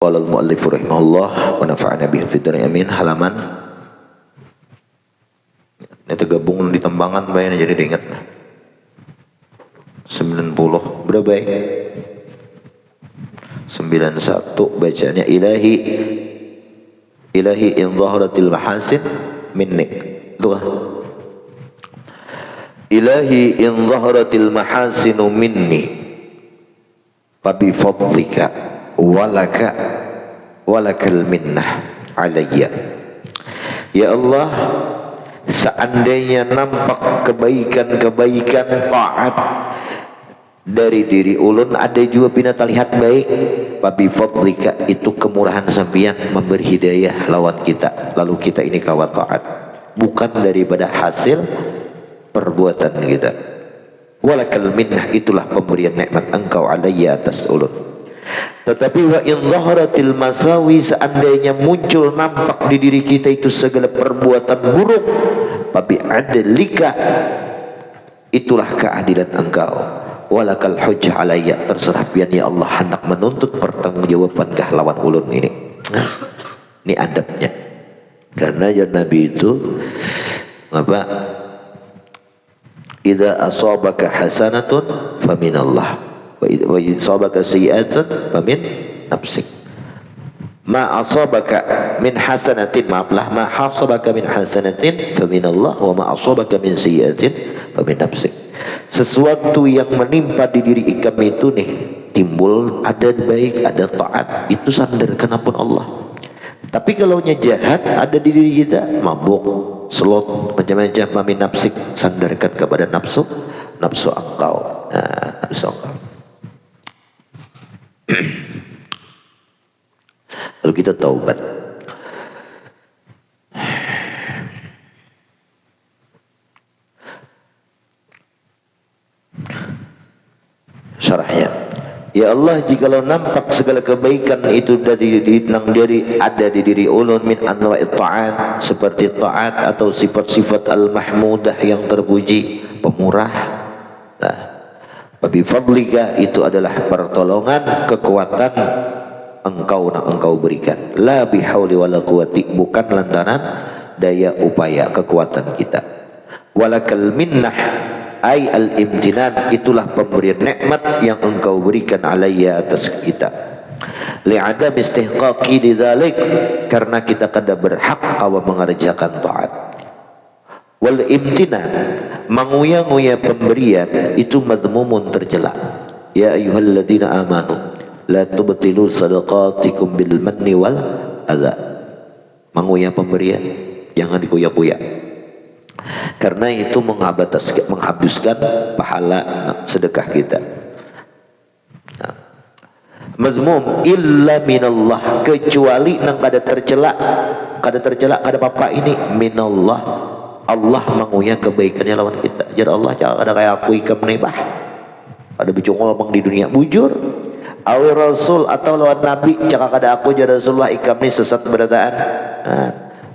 Qala al-muallif rahimahullah wa nafa'ana bihi fid dunya amin. Halaman ini tergabung di tembangan bayarnya jadi diingat 90 berapa ya? 91 bacanya ilahi in zaharatil mahasin minni. Itu kan? Ilahi in zaharatil mahasinu minni fabi fadlika walakal minnah alayya. Ya Allah, seandainya nampak kebaikan-kebaikan taat dari diri ulun, ada juga binatang lihat baik, fabi fadlika, itu kemurahan sampian memberi hidayah lawan kita, lalu kita ini kawat taat, bukan daripada hasil perbuatan kita. Walakal minnah, itulah pemberian nikmat engkau alayya atas ulun. Tetapi wa in zaharatil masawi, seandainya muncul nampak di diri kita itu segala perbuatan buruk, fabi adlika, itulah keadilan engkau. Walakal hujjah alayya, terserah pian ya Allah hendak menuntut pertanggungjawaban kah lawan ulun ini. Nah, ini adabnya. Karena ya Nabi itu apa? Idza asabaka hasanatun faminallah wa idza asabaka sayi'atun famin nafsik. Ma asabaka min hasanatin, maaflah, ma hasabaka min hasanatin faminallah wa ma asabaka min sayi'atin famin nafsik. Sesuatu yang menimpa di diri kami itu nih, timbul ada baik ada taat, itu sandarkan ampun Allah. Tapi kalau jahat ada di diri kita, mabuk, slot, macam-macam, famin nafsik, sandarkan kepada nafsu engkau. Nah, nafsu engkau. Lalu kita taubat. Syarahnya, ya Allah, jikalau nampak segala kebaikan itu dari ada di diri ulun min anwa'it ta'at, seperti taat atau sifat-sifat al-mahmudah yang terpuji, pemurah. Nah, babi fadlika, itu adalah pertolongan, kekuatan engkau berikan. La bihauli wala quwati, bukan lantaran daya upaya kekuatan kita. Walakal minnah ay al-imtinan, itulah pemberian nikmat yang engkau berikan alayya atas kita. Li'adam istihqaqi lidzalik, karena kita kada berhak awak mengerjakan taat. Wal imtinan, menguya-nguya pemberian itu madmumun, tercela. Ya ayyuhalladzina amanu la tubtilu sadaqatikum bil manni wal adza. Menguya pemberian, jangan dikuya-kuya, karena itu menghabiskan pahala sedekah kita. Nah, mazmum illa minallah, kecuali nang kada tercela kada apa ini minallah, Allah menguya kebaikannya lawan kita. Jadi Allah jangan ada kayak aku ikam nibah, ada bicungol bang di dunia bujur, awi rasul atau lawan nabi cakap kada aku jadi Rasulullah ikam ni sesat berataan. Nah,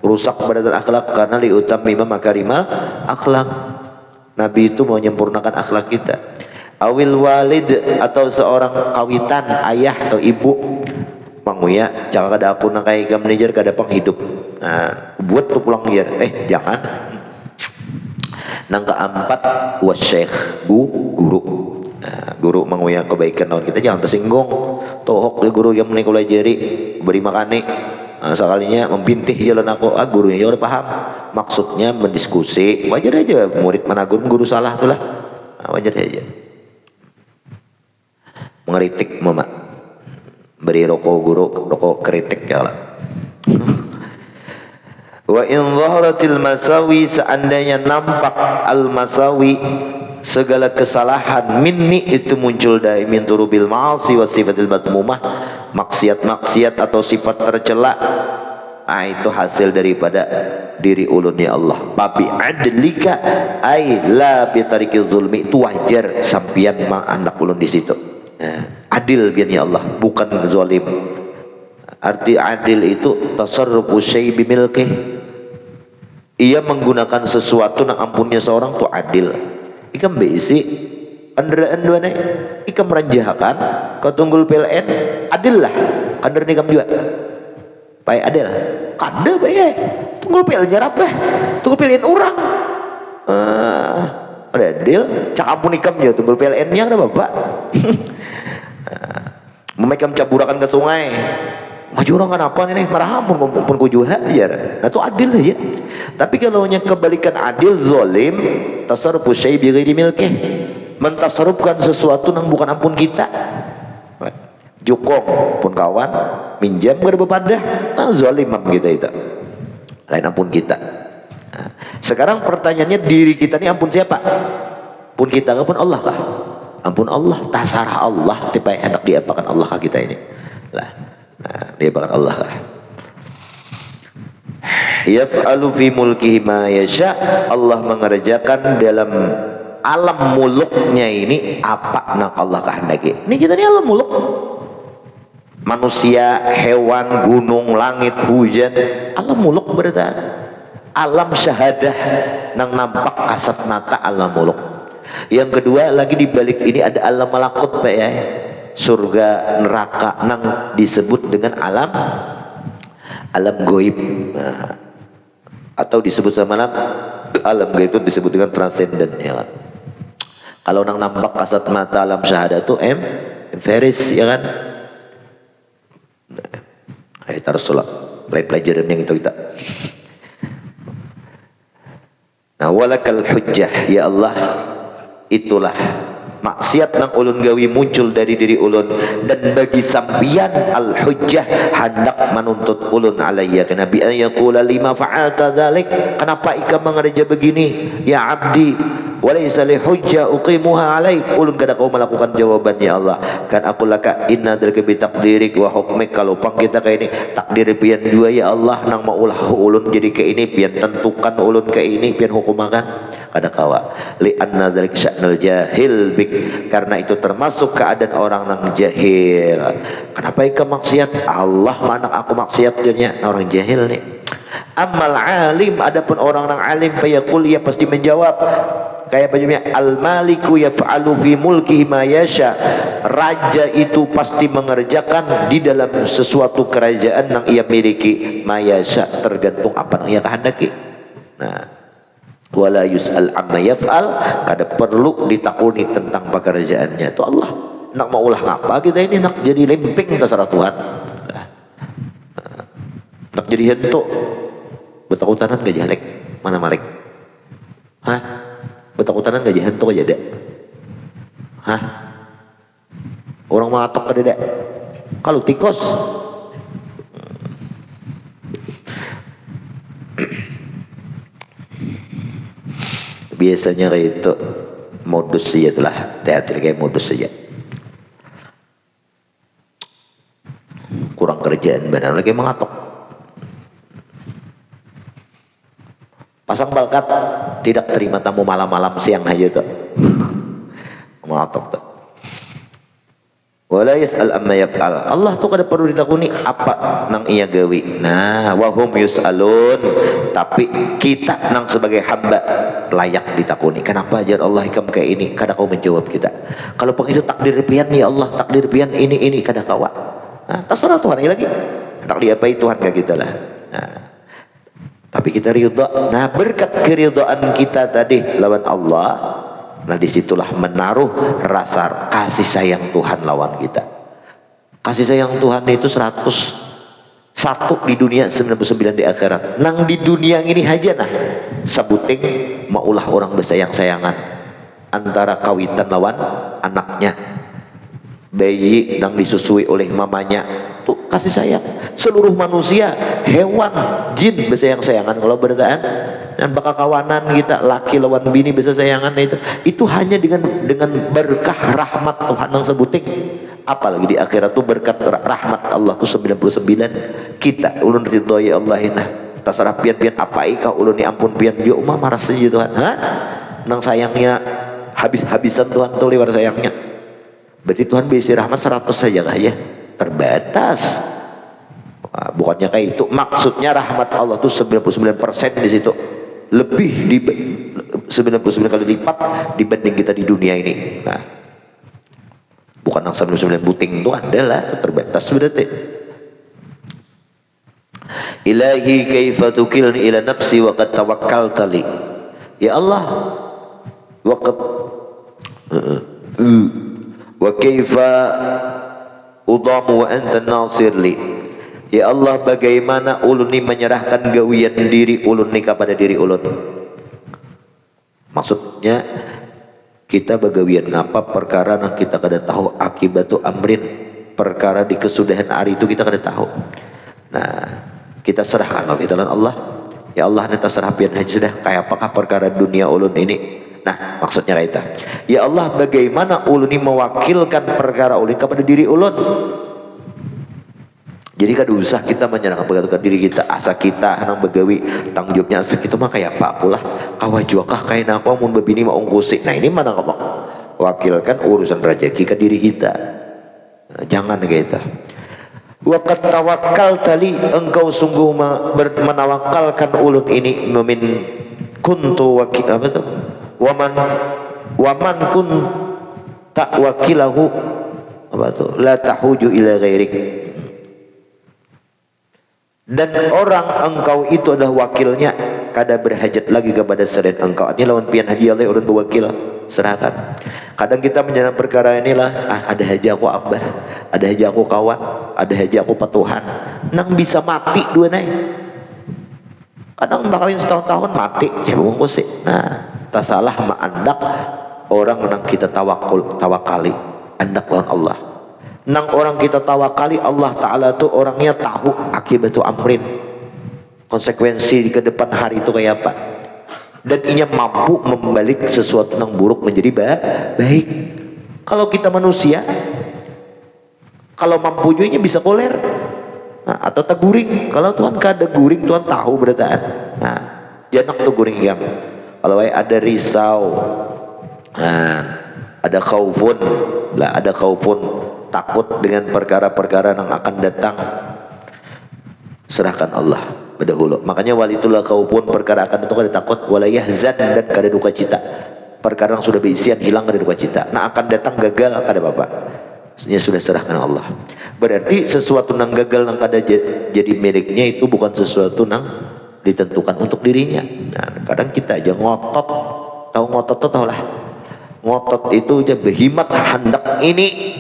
rusak badan akhlak, karena liutamima makarimal akhlak. Nabi itu mau menyempurnakan akhlak kita. Awil walid, atau seorang kawitan, ayah atau ibu, manguya cakap kada aku nak kayak ikam nijar kada penghidup. Nah, buat tu pulang nijar, jangan. Nang keempat wasyekh, guru. Nah, guru menguya kebaikan lawan kita, jangan tersinggung. Tohok dia guru yang menikah jari beri makani. Nah, sekalinya membintih jalan aku, gurunya ya udah paham maksudnya, mendiskusi, wajar aja. Murid menagur guru salah tuh lah, nah, wajar aja. Mengeritik mama, beri rokok kritik ya lah. Wa in zaharatil masawi, seandainya nampak al masawi, segala kesalahan, minni, itu muncul dari min turubil ma'asi wa sifatil madmumah, maksiat atau sifat tercela. Ah, itu hasil daripada diri ulun ya Allah. Babi adlika ay la bi tariqil zulmi, itu wajar sampian anak ulun di situ. Adil biar ya Allah, bukan zalim. Arti adil itu tasarrufu syai' bimilkih, ia menggunakan sesuatu nang ampunnya seorang tuh adil. Ikan besi andraan dua nih ikam meranjakan kau tunggul PLN adil lah kader nikam juga baik adil kader baik tunggul PLN nyarap bah tunggul PLN orang ada adil cak ampun ikam ya tunggul PLN nya ada bapak memekam caburakan ke sungai maju orang kan apa nih marah pun kujuha aja nah itu adil aja tapi kalau nya kebalikan adil zalim tasarrufu syai' bi ghairi milkih mentasarrufkan sesuatu yang bukan ampun kita jukong pun kawan minjam ke bepadah nah zalimam kita itu lain ampun kita nah, sekarang pertanyaannya diri kita ini ampun siapa pun kita pun Allah kah ampun Allah tasarah Allah tipe hendak diapakan Allah kah kita ini lah nah, diapakan Allah kah yaf'alu fi mulkihi ma yasha Allah mengerjakan dalam alam muluknya ini apa yang Allah kehendaki. Ini kita ini alam muluk. Manusia, hewan, gunung, langit, hujan, alam muluk berarti. Alam syahadah nang nampak kasat mata alam muluk. Yang kedua lagi di balik ini ada alam malakut Pak ya. Surga, neraka nang disebut dengan alam goib. Nah, atau disebut sama alam goib itu disebut dengan transenden ya kan. Kalau nang nampak kasat mata alam syahadat itu Feris ya kan. Ayo taruh sholat pelajaran yang itu kita. Nah walakal hujjah ya Allah itulah maksiat nang ulun gawi muncul dari diri ulun dan bagi sampian al hujjah hendak menuntut ulun alayya kana bi ayaqula lima fa'alta dzalik kenapa ikam mengerja begini ya abdi walaysa li hujjah uqimuha alaik ulun kada kau melakukan jawaban ya Allah kan aku laka inna dzalika bi taqdirik wa hukmik kalau pang kita kayak ini takdir pian dua ya Allah nang maulah ulun jadi kayak ini pian tentukan ulun kayak ini pian hukumakan kada kawa li anna dzalika sya'nul jahil bik karena itu termasuk keadaan orang yang jahil kenapa ikam maksiat Allah mana aku maksiat dunia orang jahil nih amal alim adapun orang yang alim fayaqul ia pasti menjawab kayak bagaimana al-maliku yaf'alu fi mulkihi ma yasha raja itu pasti mengerjakan di dalam sesuatu kerajaan yang ia miliki ma yasha tergantung apa yang ia kehendaki nah wala yus'al amma yaf'al kada perlu ditakuni tentang pekerjaannya itu Allah nak mau ulah ngapa kita ini nak jadi lempeng terserah Tuhan nak jadi hentuk betakutanan gak jalek mana malek hah betakutanan gak jadi hentuk aja dek hah orang matok kada dek kalau tikos biasanya kayak itu modus saja itulah teater kayak modus saja kurang kerjaan benar lagi mengatok pasang balkat tidak terima tamu malam-malam siang aja tuh mengatok tuh wala yas'al amma yaf'al Allah tuh kada perlu ditakuni apa nang ia gawi nah wahum yus'alun tapi kita nang sebagai hamba layak ditakuni kenapa ajar Allah ikam kayak ini kada kau menjawab kita kalau pang itu takdir pian ya Allah takdir pian ini kada kawa nah terserah Tuhan ini lagi hendak diapai Tuhan ke kita lah nah tapi kita ridha nah berkat keridhaan kita tadi lawan Allah nah disitulah menaruh rasa kasih sayang Tuhan lawan kita kasih sayang Tuhan itu 101 di dunia 99 di akhirat nang di dunia ini aja nah sebuting maulah orang bersayang-sayangan antara kawitan lawan anaknya bayi yang disusui oleh mamanya tuh kasih sayang seluruh manusia hewan jin bersayang-sayangan kalau berdaan dan bakal kawanan kita laki lawan bini bisa sayangan itu hanya dengan berkah rahmat Tuhan yang sebuting apalagi di akhirat tuh berkat rahmat Allah tuh 99 kita ulun ridho ya Allah nah tasarah pian-pian apa kau ulun ni ampun pian dia umah marah saja Tuhan ha nang sayangnya habis-habisan Tuhan tuh lewat sayangnya berarti Tuhan beri rahmat 100 saja kah ya terbatas nah, bukannya kayak itu maksudnya rahmat Allah tuh 99% di situ lebih 99 kali lipat dibanding kita di dunia ini. Nah, bukan yang 99 buting itu adalah terbatas berarti. Ilahi kaifa tukilni ila nafsi wa qad tawakkalta li. Ya Allah, wa qad wa kaifa udamu wa anta nasir li. Ya Allah, bagaimana ulun ni menyerahkan gawian diri ulun ni kepada diri ulun. Maksudnya kita bagawian ngapa perkara yang kita kada tahu akibatu amrin, perkara di kesudahan hari itu kita kada tahu. Nah, kita serahkan kita lan Allah. Ya Allah, kita serah pian haji sudah kayak apakah perkara dunia ulun ini. Nah, maksudnya kita, ya Allah, bagaimana ulun ini mewakilkan perkara ulun kepada diri ulun. Jadi kada usah kita menyerahkan perkara ke diri kita, asa kita nang begawi tanggung jawabnya asa kita mah kayak apa akulah kawajuakah kain aku mun babini mau ongkosik. Nah, ini mana ngomong wakilkan urusan rezeki ke diri kita. Nah, jangan kita. Wa qad tawakkalta li, engkau sungguh menawakalkan ulun ini min kuntu wakil apa tuh? Waman kun tak wakilahu apa tuh? La tahuju ila ghairik. Dan orang engkau itu adalah wakilnya, kada berhajat lagi kepada selain engkau. Artinya lawan pian haji Allah ulun berwakil, serahkan. Kadang kita menjalankan perkara inilah, ada haji aku abah, ada haji aku kawan, ada haji aku patuhan, nang bisa mati dua nai. Kadang bakawin setahun-tahun mati, cebong kusik. Nah, tak salah ma andak orang nang kita tawakali, andak lawan Allah. Nang orang kita tawakali Allah Ta'ala tuh orangnya tahu akibatu amrin, konsekuensi ke depan hari itu kayak apa, dan ia mampu membalik sesuatu yang buruk menjadi baik. Kalau kita manusia, kalau mampu juga bisa koler, nah, atau tak guring. Kalau Tuhan kada guring, Tuhan tahu berataan. Nah, janak tuh guring ya. Kalau ada risau, nah, ada khaufun lah, ada khaufun, takut dengan perkara-perkara yang akan datang, serahkan Allah berdahulu. Makanya walitullah khaufun, perkara akan datang kada takut, wala yahzan, dan kada duka cita. Perkara yang sudah berisian hilang kada duka cita. Nah, akan datang gagal kada apa-apa. Ini sudah serahkan Allah. Berarti sesuatu yang gagal yang kada jadi miliknya itu bukan sesuatu yang ditentukan untuk dirinya. Nah, kadang kita aja ngotot, tahu ngotot tuh tahu lah. Ngotot itu aja behimat hendak ini.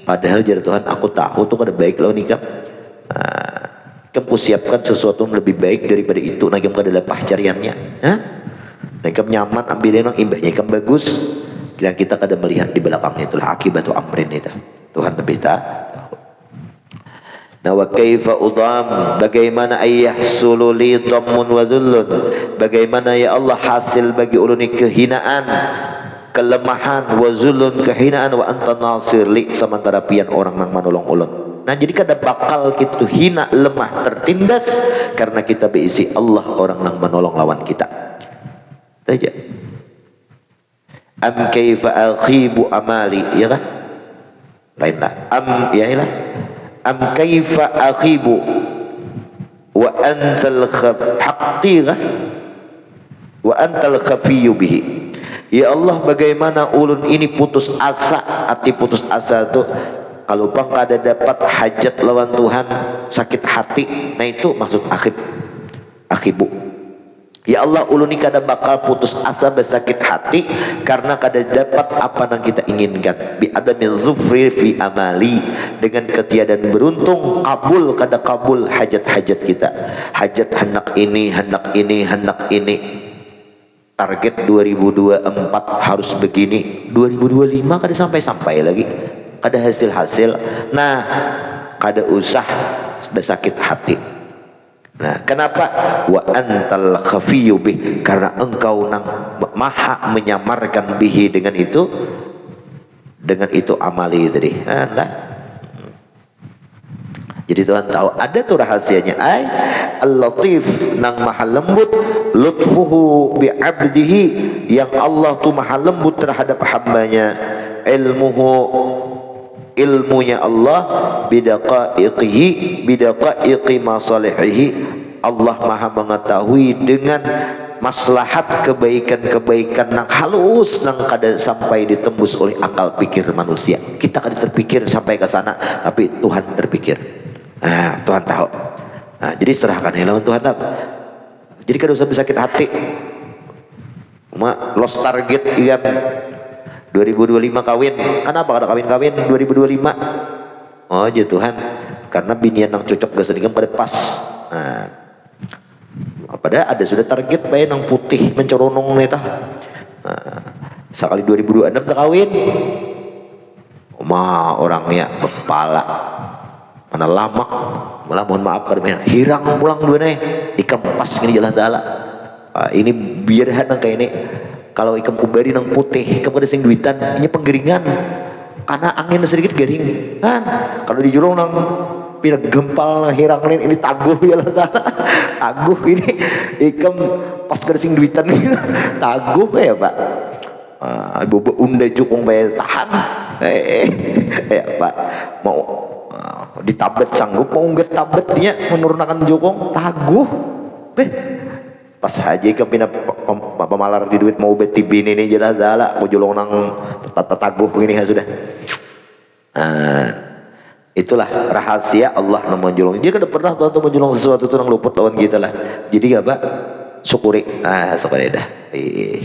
Padahal jadi Tuhan, aku tahu tuh kada baik lo nikam. Nah, kamu siapkan sesuatu yang lebih baik daripada itu. Nah, kamu kada lepah cariannya. Nah, kamu nyaman ambilnya nang imbahnya kamu bagus. Bila kita kada melihat di belakangnya, itulah akibatu amrin itu. Tuhan lebih tahu. Nah, wa kaifa udam, bagaimana ayyahsulu li dhammun wa dhullun, bagaimana ya Allah hasil bagi ulun kehinaan, kelemahan, wa zulun kehinaan, wa anta nasir li, sementara pian orang nang manolong ulun. Nah, jadi kada bakal kita tuh hina, lemah, tertindas karena kita berisi Allah orang nang menolong lawan kita. Saja. Am kaifa akhibu amali, ya kan? Lainlah. Am ya ilah. Am kaifa akhibu wa antal haqqi wa antal khafiyyu bihi. Ya Allah, bagaimana ulun ini putus asa. Arti putus asa itu kalau bang kada dapat hajat lawan Tuhan, sakit hati. Nah, itu maksud akhibu. Ya Allah, ulun ini kada bakal putus asa, bersakit hati karena kada dapat apa yang kita inginkan. Bi adamil zufri fi amali, dengan ketiadaan beruntung kabul kada kabul hajat-hajat kita. Hajat hendak ini, hendak ini, hendak ini. Target 2024 harus begini, 2025 kada sampai-sampai lagi, kada hasil-hasil. Nah, kada usah bersakit hati. Nah, kenapa? Wa antal khafiyyu bih, karena engkau nang maha menyamarkan bihi, dengan itu amali tadi. Nah, jadi Tuhan tahu ada tuh rahasianya. Al-Latif, nang maha lembut, lutfuhu bi abdihi, yang Allah tuh maha lembut terhadap hambanya. Ilmunya Allah, bidaqaiqi masalihihi, Allah maha mengetahui dengan maslahat kebaikan-kebaikan nang halus nang kada sampai ditembus oleh akal pikir manusia. Kita kada terpikir sampai ke sana, tapi Tuhan terpikir. Tuhan tahu. Jadi serahkan lawan Tuhan lah. Jadi kada usah sakit hati. Lost target ikan 2025 kawin. Kenapa kada kawin-kawin 2025? Oh ya Tuhan, karena binian yang cocok gak sedikit pada pas. Padahal ada sudah target bae nang putih mencoronong neta. Sekali 2026 tak kawin. Orangnya kepala mana lama, malah mohon maaf kada hirang pulang dua nih ikam pas gini jalan dala. Ini biar nang kayak ini. Kalau ikam kubari nang putih, ikam kada sing duitan, ini penggeringan. Karena angin sedikit garing kan. Kalau di jurung nang pila gempal hirang ini taguh ya lah taguh ini ikam pas kada sing duitan ini taguh ya Pak. Bobo unda jukung bae tahan ya Pak mau ditabet sanggup mau nggak tabet dia menurunkan jukung taguh pas haji ikam pindah pemalar di duit mau beti bini ini jelas dala aku julung nang taguh begini ya sudah. Itulah rahasia Allah nang menjulung. Dia kada pernah Tuhan menjulung sesuatu itu nang luput lawan kita lah. Jadi apa? Syukuri. Syukuri dah.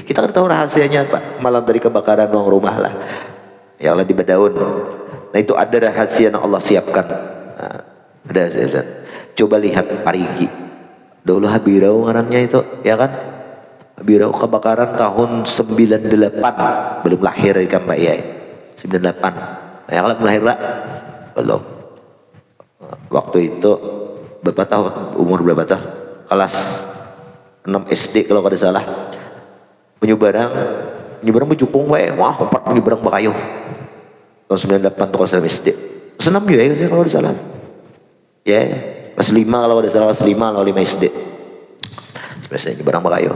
Kita kan tahu rahasianya Pak. Malam dari kebakaran ruang rumah lah. Ya Allah di Badaun. Nah itu ada rahasia yang Allah siapkan. Ada rahasia. Coba lihat Parigi. Dulu Habirau ngarannya itu, ya kan? Habirau kebakaran tahun 98. Belum lahir ikan Pak Yai. 98. Ya kalau lahir lah. Belum. Waktu itu berapa tahun? Umur berapa tahun? Kelas 6 SD kalau kada salah. Penyebarang bejukung wae. Wah, 4 penyebarang bakayo. Tahun 98 tuh kelas 6 SD. Senam juga ya kalau kada salah. Ya, kelas 5 kalau kada salah, kelas 5 kalau 5 SD. Biasanya penyebarang bakayo.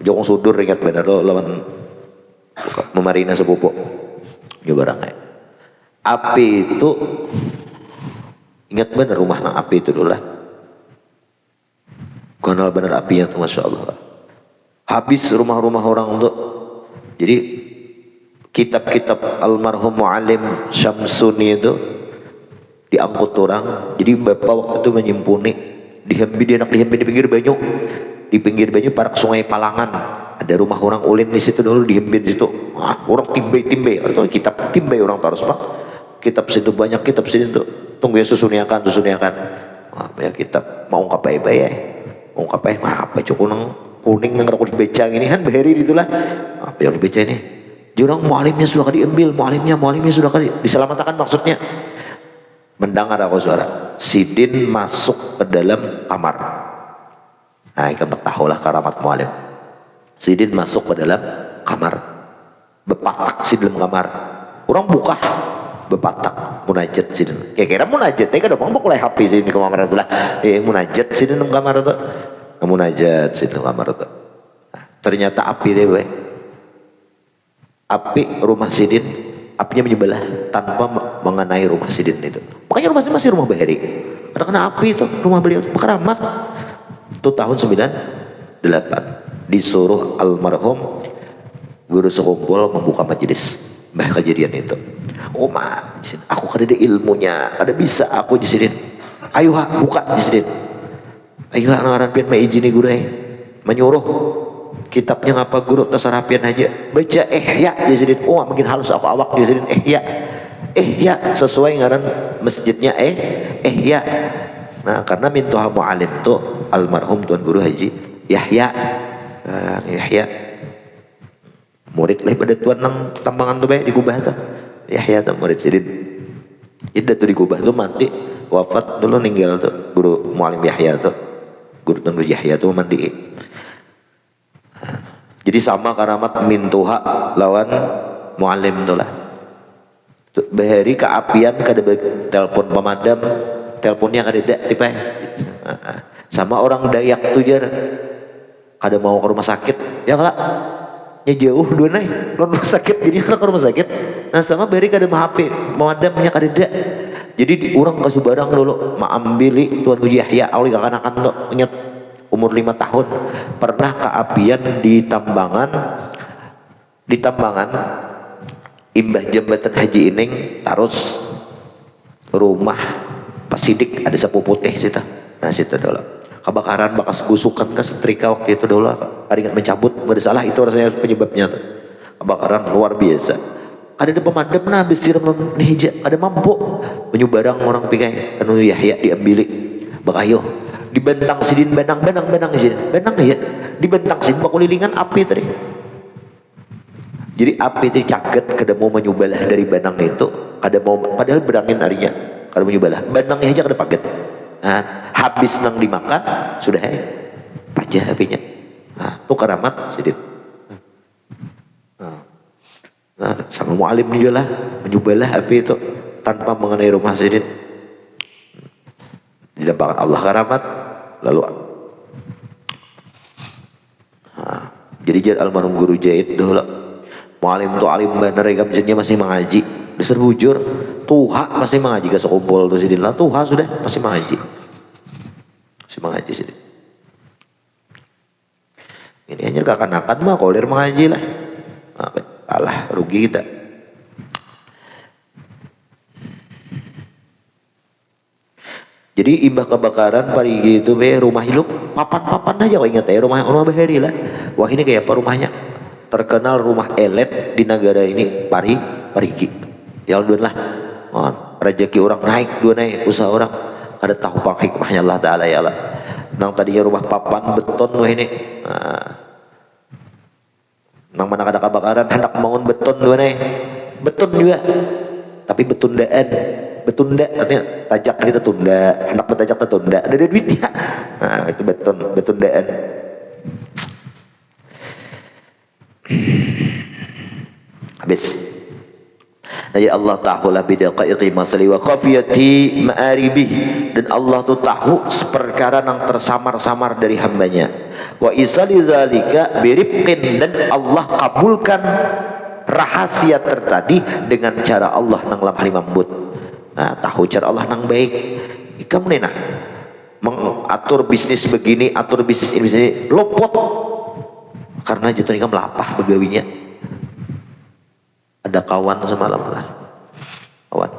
Jokong sudur ingat benar lo lawan memarina sepupu. Penyebarang api itu ingat benar rumah nang api itu dulu lah. Kenal benar apinya tuh Masya Allah. Habis rumah-rumah orang untuk. Jadi kitab-kitab almarhum Mu'alim Syamsuni itu diangkut orang. Jadi bapak waktu itu menyimpuni dihembi di pinggir banyu. Di pinggir banyu parak sungai Palangan. Ada rumah orang ulin di situ dulu dihembi di situ. Orang timbe atau kitab timbe orang taruh Pak. Kitab situ banyak kitab situ tunggu ya susuniakan banyak kitab mau ngapain ya mau ngapain apa cukup nang kuning nang aku dibaca gini kan bahari itulah apa yang dibaca ini jurang mualimnya sudah diambil mualimnya sudah diselamatkan maksudnya mendengar aku suara Sidin masuk ke dalam kamar. Ikan tahulah karamat mualim. Sidin masuk ke dalam kamar bepatak si dalam kamar orang buka bepatak munajat sini kira-kira munajat kan dong boleh HP sini ke kamar itu lah munajat sini dalam kamar itu munajat sini dalam kamar itu ternyata api deh api rumah Sidin apinya menyebelah tanpa mengenai rumah Sidin itu makanya rumah Sidin masih rumah Bahari karena kena api itu rumah beliau keramat itu tahun 98 disuruh almarhum guru sekumpul membuka majelis kejadian itu. Aku kada ada ilmunya, kada bisa aku di sini. Ayo buka di sini. Ayo ngaran pian maizini guru menyuruh kitabnya ngapa guru terserah pian aja. Baca ya di sini. Makin halus aku awak di sini ya sesuai ngaran masjidnya ya. Nah, karena mintuha mu'alim itu almarhum Tuan Guru Haji Yahya murid lah pada tuan nang tambangan tuh digubah tuh Yahya tuh murid Sidin jadi tuh digubah tuh mati wafat dulu ninggal tuh guru mualim Yahya tuh guru Tuan Guru Yahya tuh mandi. Jadi sama karamat mintuha lawan mualim tuh lah bahari keapian kada telepon pemadam teleponnya kada ada tipe sama orang Dayak tuh jar kada mau ke rumah sakit ya kalak jauh dua naik rumah sakit jadi kalau ke rumah sakit nah sama beri kada HP pemadamnya kada ada jadi orang kasih barang dulu maambili Tuan Guru Yahya awli kekanakan tuh nyet umur 5 tahun pernah keapian di tambangan imbah jembatan Haji Ining terus rumah Pak Sidik ada sapu putih situ. Nah situ dulu kebakaran bakas gusukan ke setrika waktu itu dulu ingat mencabut salah itu rasanya penyebabnya tuh. Kebakaran luar biasa ada pemadam nah besiram hija ada mampu menyubarang orang pikai anu Yahya diambili bakayo dibentang sidin benang sidin benang ya dibentang sidin bakulilingan api tadi jadi api itu caget kada mau menyubalah dari benang itu kada mau padahal berangin harinya kada menyubalah benangnya aja kada paget nah, habis nang dimakan sudah pajah apinya nah, itu karamat sidin nah, sama mu'alim juga lah menyubalah api itu tanpa mengenai rumah sidin didapatkan Allah karamat lalu nah, jadi jad almarhum guru Jahid dulu mu'alim tu alim bener ya masih mengaji besar bujur tuha masih mengaji ke sekumpul tu sidin lah tuha sudah masih mengaji sidin ini hanya kekanakan mah kolir mengaji lah nah, alah rugi kita jadi imbah kebakaran parigi itu rumah hiluk papan aja kok ingat ya rumah Bahari lah wah ini kayak apa rumahnya terkenal rumah elit di negara ini parigi ya dua lah rezeki orang naik usaha orang kada tahu pang hikmahnya Allah Ta'ala ya Allah nang tadinya rumah papan beton wah ini nang mana kada kebakaran hendak bangun beton dua beton juga tapi betunda artinya tajak kita tunda hendak bertajak tertunda ada duitnya nah itu betundaan habis jadi Allah ta'ala bidaqaiqi masali wa khafiyati ma'aribih dan Allah tu tahu seperkara yang tersamar-samar dari hambanya wa isali zalika birifqin dan Allah kabulkan rahasia tertadi dengan cara Allah nang lemah lembut nah tahu cara Allah nang baik ikam nena mengatur bisnis begini atur bisnis ini lopot karena jatuh nikah melapah begawinya ada kawan semalam lah kawan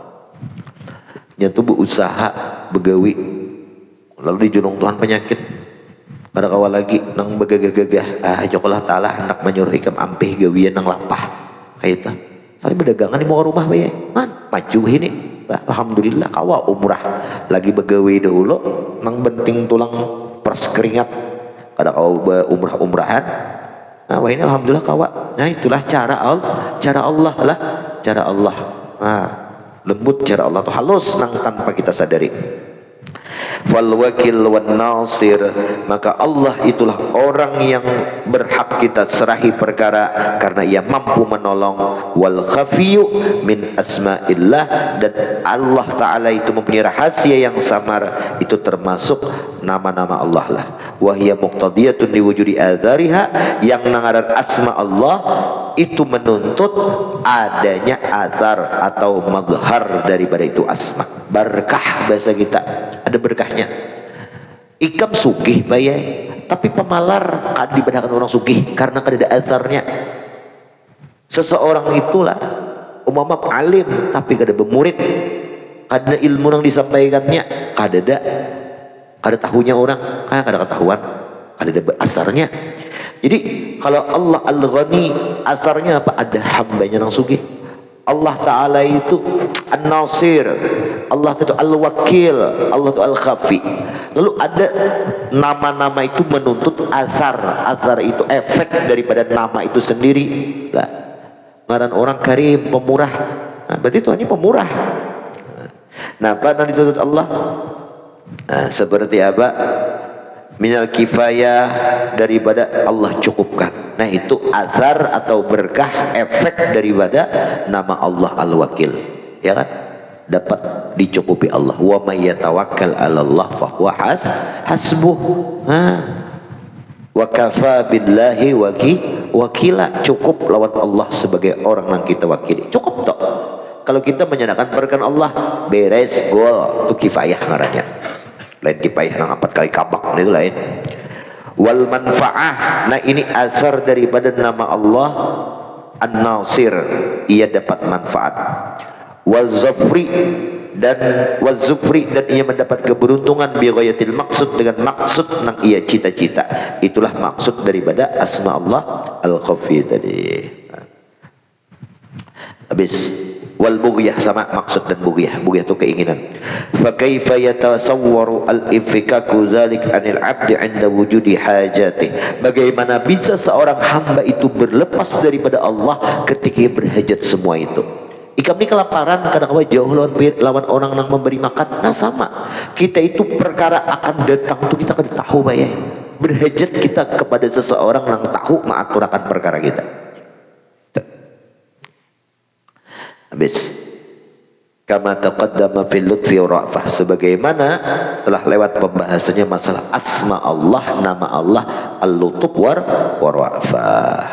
jatuh berusaha begawi lalu dijunung Tuhan penyakit ada kawan lagi nang begagah-gagah jokolah ta'ala hendak menyuruh ikam ampih gawian nang lapah kayak itu saling berdagangan di mau rumah bayi maju ini alhamdulillah kawa umrah lagi begawi dahulu nang benting tulang pers keringat ada kawa umrahan nah wah ini alhamdulillah kawa nah itulah cara Allah lah cara Allah nah lembut cara Allah tuh halus nang tanpa kita sadari wal wakil wan nasir maka Allah itulah orang yang berhak kita serahi perkara karena ia mampu menolong wal khafiyu min asma'illah dan Allah Ta'ala itu mempunyai rahasia yang samar itu termasuk nama-nama Allah lah wahia muqtadiyatun diwujudi azariha yang nangaran asma Allah itu menuntut adanya azar atau mazhar daripada itu asma berkah bahasa kita ada berkahnya ikam sugih bayai tapi pemalar kan dibedahkan orang sugih karena kada ada azarnya seseorang itulah umama alim tapi kada bermurid kada ilmu yang disampaikannya kada tahunya orang kada ketahuan kada ada asarnya jadi kalau Allah Al-Ghani asarnya apa ada hambanya yang sugih Allah Ta'ala itu An-Nasir Allah itu Al-Wakil Allah itu Al-Khafi lalu ada nama-nama itu menuntut azar itu efek daripada nama itu sendiri lah ngaran orang karim pemurah nah, berarti Tuhan ini pemurah nah apa yang dituntut Allah nah, seperti apa minal kifayah daripada Allah cukupkan nah itu azar atau berkah efek daripada nama Allah Al-Wakil ya kan dapat dicukupi Allah wa may yatawakkal 'ala Allah fa huwa hasbuh wa kafa billahi wakila cukup lawan Allah sebagai orang yang kita wakili cukup toh kalau kita menyandangkan perkan Allah beres gol itu kifayah ngarannya lain kifayah nang 4 kali kabak itu lain Wal manfaah, nah ini asar daripada nama Allah An-Nasir, ia dapat manfaat. Wal zafri, dan wal zufri, dan ia mendapat keberuntungan bi ghayatil maksud, dengan maksud nang ia cita-cita. Itulah maksud daripada asma Allah Al-Khafi tadi. Habis wal bughyah, sama maksud dan bughyah. Bughyah itu keinginan. Fa kaifa yatasawwaru al-infikaku dzalik 'anil 'abdi 'inda wujudi hajatih. Bagaimana bisa seorang hamba itu berlepas daripada Allah ketika ia berhajat semua itu? Ikam ni kelaparan, kadang-kadang jauh lawan orang yang memberi makan. Nah sama, kita itu perkara akan datang tu kita kada tahu bayai. Berhajat kita kepada seseorang yang tahu mengaturakan perkara kita. Habis kama taqaddama fil lutfi wa ra'fah, sebagaimana telah lewat pembahasannya masalah asma Allah, nama Allah al-lutuf wa ra'fah.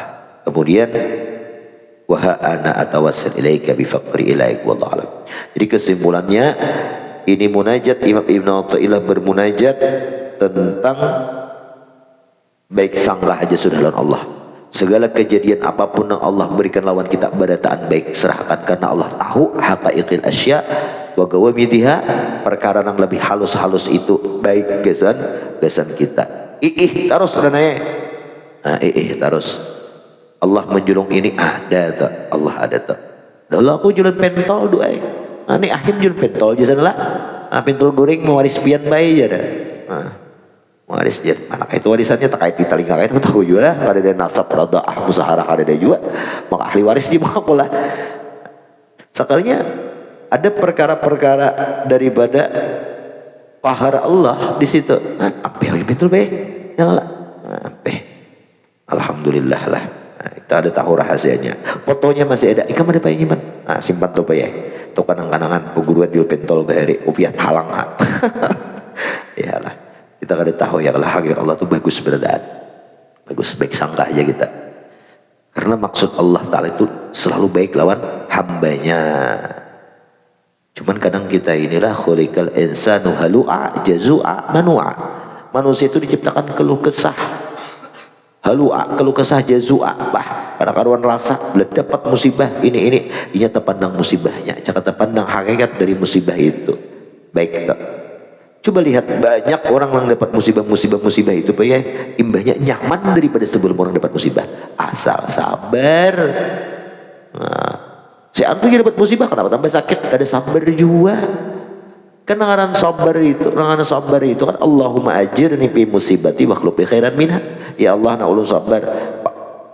Kemudian wa ana atawassul ilaika bi faqri ilaik wallahu alam. Jadi kesimpulannya ini munajat Imam Ibn Athaillah bermunajat tentang baik sangka aja sudah lawan Allah. Segala kejadian apapun yang Allah berikan lawan kita berataan baik serahkan, karena Allah tahu haqaiqil asya wa gawamidiha, perkara yang lebih halus-halus itu baik gesan kita. Terus nah, terus Allah menjulung ini ada tak, Allah ada tak. Dahulu aku jualan pentol doa. Ini ahim jualan pentol jasan lah. Pentol goreng mewaris pian bayi aja dah. Waris dia, anak itu warisannya tak kait di telinga itu tahu juga lah. Ada dari nasab, radaah, musaharah ada dari juga. Maka ahli waris di mana pula. Sekalinya ada perkara-perkara daripada qahar Allah di situ. Apa yang betul be? Yang lah. Alhamdulillah lah. Kita ada tahu rahasianya. Fotonya masih ada. Ikam ada payah nyimpan. Simpan tuh payah. Tuh kanang-kanangan peguruan jual pentol bahari. Upiat halang. Iyalah. Kita kada tahu ya kalau hakir Allah itu bagus beradaan. Bagus baik sangka aja kita. Karena maksud Allah Ta'ala itu selalu baik lawan hambanya. Cuman kadang kita inilah khuliqal insanu halu'a jazu'a manu'a. Manusia itu diciptakan keluh kesah. Halu'a, keluh kesah, jazu'a, bah, pada karuan rasa, bila dapat musibah ini inya terpandang musibahnya, jangan terpandang hakikat dari musibah itu. Baik tak? Coba lihat banyak orang yang dapat musibah itu, Pak ya, imbahnya nyaman daripada sebelum orang dapat musibah. Asal sabar. Nah, si antu dapat musibah kenapa tambah sakit? Kada sabar juga. Kan nanganan sabar itu kan Allahumma ajirni fi musibati wa khluq bi khairan minha. Ya Allah, na ulun sabar,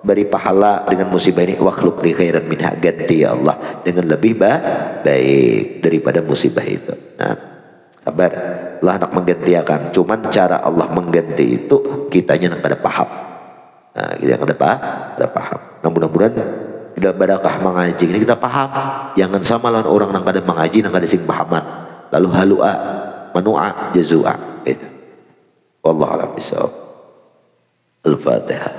beri pahala dengan musibah ini, wa khluq bi khairan minha, ganti ya Allah dengan lebih baik daripada musibah itu. Nah, sabar, Allah nak menggantikan. Cuman cara Allah mengganti itu kitanya nak pada paham. Nah, kita yang ada paham. Nah, mudah-mudahan tidak barakah mengaji ini kita paham. Jangan sama lawan orang yang kada mengaji, yang kada sing pahaman. Lalu halu'a, manu'a, jazu'a. Itu. Wallahu a'lam bishawab. Al-Fatihah.